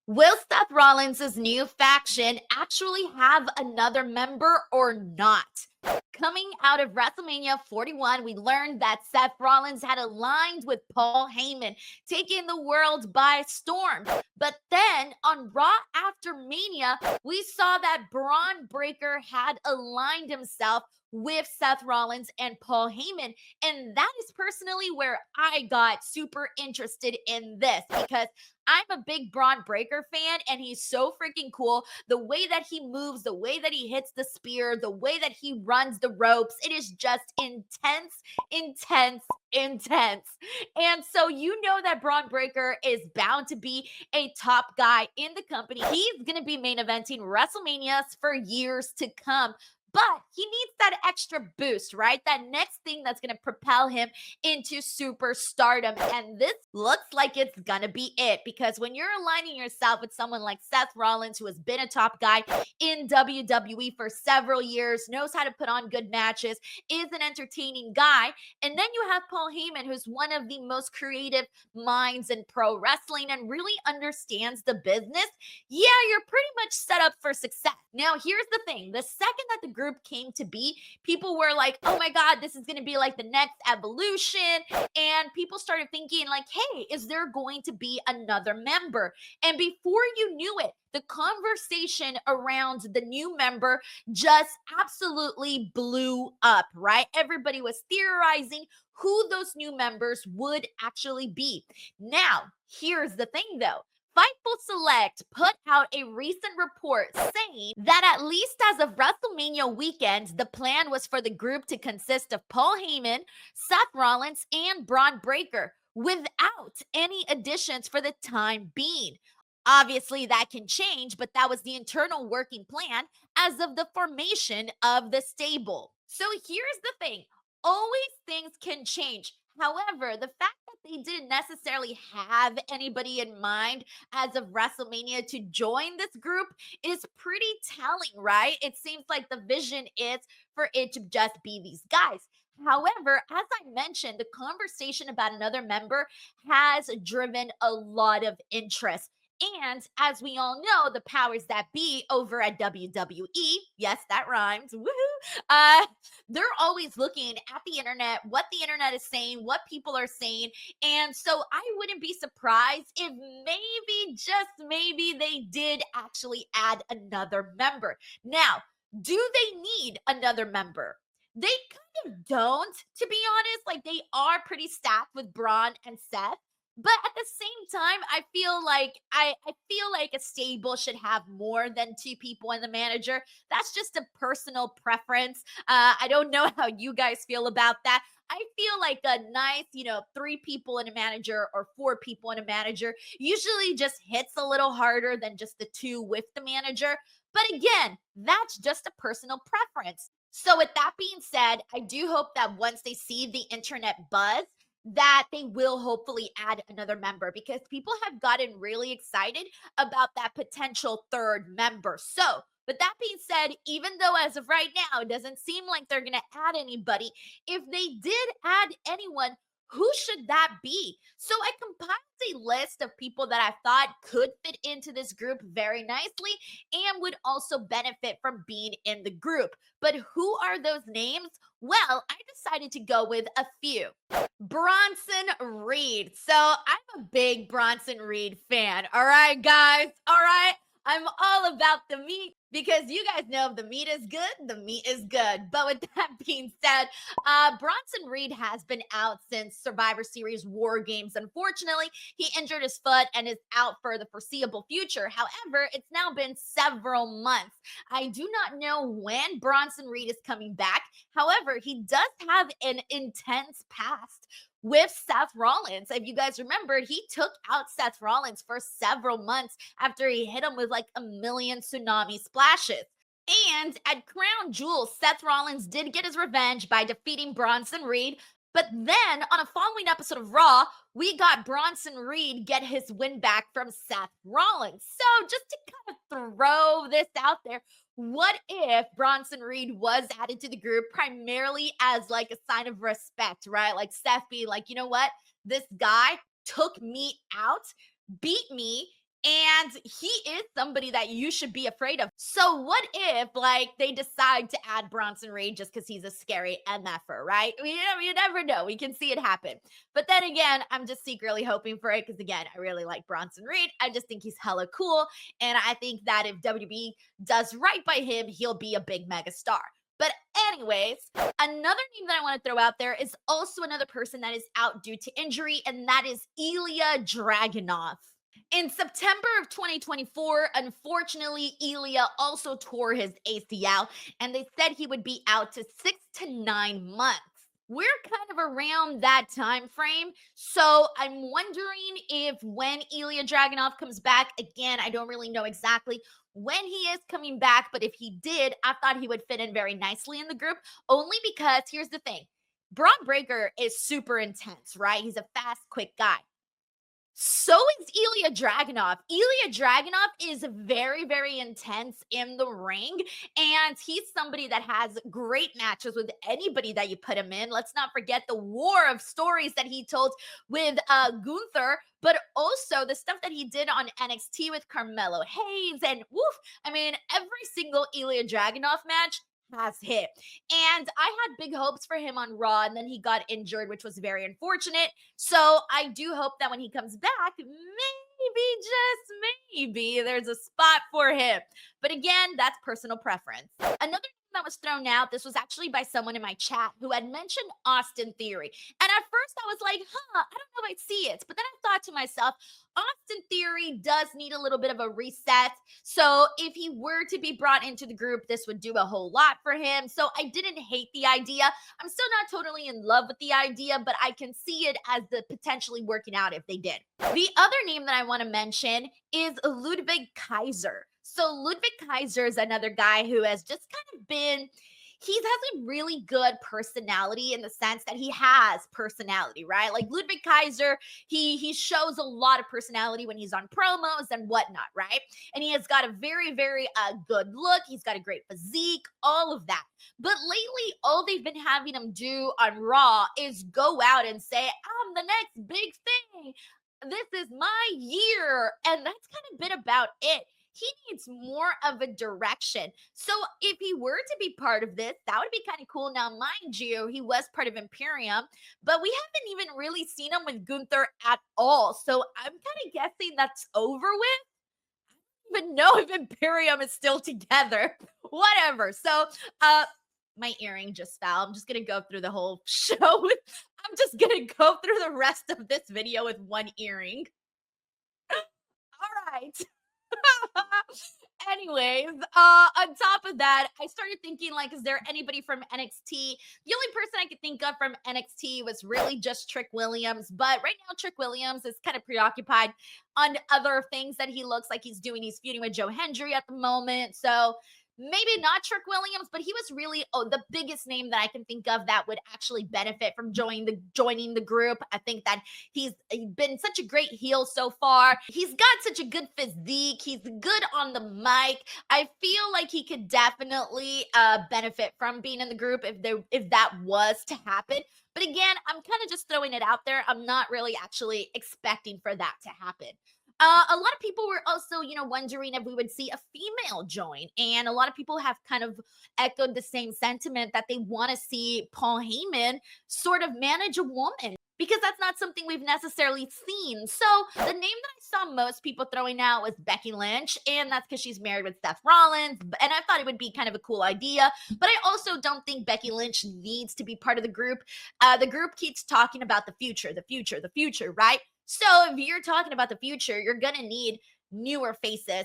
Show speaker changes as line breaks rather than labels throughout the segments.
Will Seth Rollins' new faction actually have another member or not? Coming out of WrestleMania 41, we learned that Seth Rollins had aligned with Paul Heyman, taking the world by storm. But then on Raw after Mania, we saw that Braun Breaker had aligned himself with Seth Rollins and Paul Heyman. And that is personally where I got super interested in this because I'm a big Braun Breaker fan and he's so freaking cool. The way that he moves, the way that he hits the spear, the way that he runs the ropes, it is just intense, intense, intense. And so you know that Braun Breaker is bound to be a top guy in the company. He's going to be main eventing WrestleManias for years to come. But he needs that extra boost, right? That next thing that's going to propel him into superstardom. And this looks like it's going to be it because when you're aligning yourself with someone like Seth Rollins, who has been a top guy in WWE for several years, knows how to put on good matches, is an entertaining guy, and then you have Paul Heyman, who's one of the most creative minds in pro wrestling and really understands the business, yeah, you're pretty much set up for success. Now, here's the thing. The second that the group came to be, people were like, oh my God, this is going to be like the next evolution. And people started thinking, like, hey, is there going to be another member? And before you knew it, the conversation around the new member just absolutely blew up, right? Everybody was theorizing who those new members would actually be. Now, here's the thing though. Fightful Select put out a recent report saying that at least as of WrestleMania weekend, the plan was for the group to consist of Paul Heyman, Seth Rollins, and Braun Breaker without any additions for the time being. Obviously, that can change, but that was the internal working plan as of the formation of the stable. So here's the thing, always things can change. However, the fact that they didn't necessarily have anybody in mind as of WrestleMania to join this group is pretty telling, right? It seems like the vision is for it to just be these guys. However, as I mentioned, the conversation about another member has driven a lot of interest. And as we all know, the powers that be over at WWE, yes, that rhymes, woohoo, they're always looking at the internet, what the internet is saying, what people are saying. And so I wouldn't be surprised if maybe, just maybe, they did actually add another member. Now, do they need another member? They kind of don't, to be honest. Like, they are pretty stacked with Braun and Seth. But at the same time, I feel like a stable should have more than two people and the manager. That's just a personal preference. I don't know how you guys feel about that. I feel like a nice, three people and a manager or four people and a manager usually just hits a little harder than just the two with the manager. But again, that's just a personal preference. So, with that being said, I do hope that once they see the internet buzz, that they will hopefully add another member because people have gotten really excited about that potential third member. So, with that being said, even though as of right now, it doesn't seem like they're going to add anybody, if they did add anyone, who should that be? So, I compiled a list of people that I thought could fit into this group very nicely and would also benefit from being in the group. But who are those names? Well, I decided to go with a few. Bronson Reed. So I'm a big Bronson Reed fan. All right, guys. All right. I'm all about the meat because you guys know if the meat is good, the meat is good. But with that being said, Bronson Reed has been out since Survivor Series War Games. Unfortunately, he injured his foot and is out for the foreseeable future. However, it's now been several months. I do not know when Bronson Reed is coming back. However, he does have an intense past with Seth Rollins. If you guys remember, he took out Seth Rollins for several months after he hit him with like a million tsunami splashes. And at Crown Jewel, Seth Rollins did get his revenge by defeating Bronson Reed. But then on a following episode of Raw, we got Bronson Reed get his win back from Seth Rollins. So just to kind of throw this out there, what if Bronson Reed was added to the group primarily as like a sign of respect, right? Like Seth being like, you know what? This guy took me out, beat me, And he is somebody that you should be afraid of. So what if like they decide to add Bronson Reed just because he's a scary MFer, right? You never know. We can see it happen. But then again, I'm just secretly hoping for it because again, I really like Bronson Reed. I just think he's hella cool. And I think that if WB does right by him, he'll be a big mega star. But anyways, another name that I want to throw out there is also another person that is out due to injury, and that is Ilya Dragunov. In September of 2024, unfortunately, Ilya also tore his ACL, and they said he would be out to 6 to 9 months. We're kind of around that time frame, so I'm wondering if when Ilya Dragunov comes back, again, I don't really know exactly when he is coming back, but if he did, I thought he would fit in very nicely in the group, only because here's the thing. Braun Breaker is super intense, right? He's a fast, quick guy. So is Ilya Dragunov. Ilya Dragunov is very, very intense in the ring, and he's somebody that has great matches with anybody that you put him in. Let's not forget the war of stories that he told with Gunther, but also the stuff that he did on NXT with Carmelo Hayes, and woof, I mean, every single Ilya Dragunov match has hit. And I had big hopes for him on Raw, and then he got injured, which was very unfortunate. So I do hope that when he comes back, maybe, just maybe, there's a spot for him. But again, that's personal preference. Another name that was thrown out, this was actually by someone in my chat who had mentioned Austin Theory. And at first I was like, I don't know if I see it. But then I thought to myself, Austin Theory does need a little bit of a reset. So if he were to be brought into the group, this would do a whole lot for him. So I didn't hate the idea. I'm still not totally in love with the idea, but I can see it as the potentially working out if they did. The other name that I want to mention is Ludwig Kaiser. So Ludwig Kaiser is another guy who has just kind of been he has a really good personality in the sense that he has personality, right? Like Ludwig Kaiser, he shows a lot of personality when he's on promos and whatnot, right? And he has got a very, very good look. He's got a great physique, all of that. But lately, all they've been having him do on Raw is go out and say, I'm the next big thing. This is my year. And that's kind of been about it. He needs more of a direction. So if he were to be part of this, that would be kind of cool. Now, mind you, he was part of Imperium, but we haven't even really seen him with Gunther at all. So I'm kind of guessing that's over with. Even know if Imperium is still together. Whatever. So my earring just fell. I'm just gonna go through the whole show. I'm just gonna go through the rest of this video with one earring. All right. Anyways, on top of that, I started thinking, like, is there anybody from NXT? The only person I could think of from NXT was really just Trick Williams. But right now, Trick Williams is kind of preoccupied on other things that he looks like he's doing. He's feuding with Joe Hendry at the moment. So maybe not Trick Williams, but he was really the biggest name that I can think of that would actually benefit from joining the group. I think that he's been such a great heel so far. He's got such a good physique. He's good on the mic. I feel like he could definitely benefit from being in the group if that was to happen. But again, I'm kind of just throwing it out there. I'm not really actually expecting for that to happen. A lot of people were also, wondering if we would see a female join. And a lot of people have kind of echoed the same sentiment that they want to see Paul Heyman sort of manage a woman because that's not something we've necessarily seen. So the name that I saw most people throwing out was Becky Lynch, and that's because she's married with Seth Rollins. And I thought it would be kind of a cool idea, but I also don't think Becky Lynch needs to be part of the group. The group keeps talking about the future, right? So if you're talking about the future, you're going to need newer faces,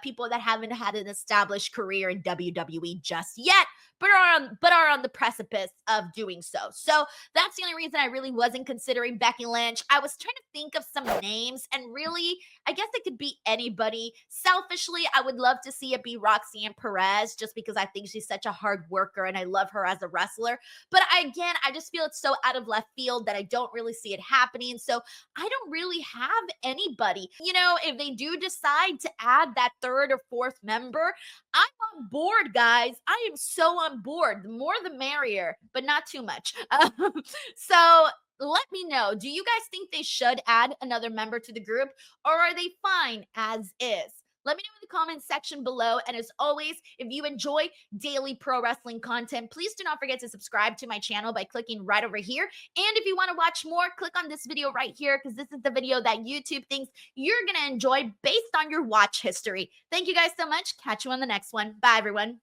people that haven't had an established career in WWE just yet, but are on the precipice of doing so. So that's the only reason I really wasn't considering Becky Lynch. I was trying to think of some names, and really, I guess it could be anybody. Selfishly, I would love to see it be Roxanne Perez, just because I think she's such a hard worker and I love her as a wrestler. But I just feel it's so out of left field that I don't really see it happening. So I don't really have anybody. If they do decide to add that third or fourth member, I'm on board, guys. I am so on board. The more the merrier, but not too much. So Let me know. Do you guys think they should add another member to the group, or are they fine as is? Let me know in the comments section below. And as always, if you enjoy daily pro wrestling content, please do not forget to subscribe to my channel by clicking right over here. And if you want to watch more, click on this video right here because this is the video that YouTube thinks you're going to enjoy based on your watch history. Thank you guys so much. Catch you on the next one. Bye, everyone.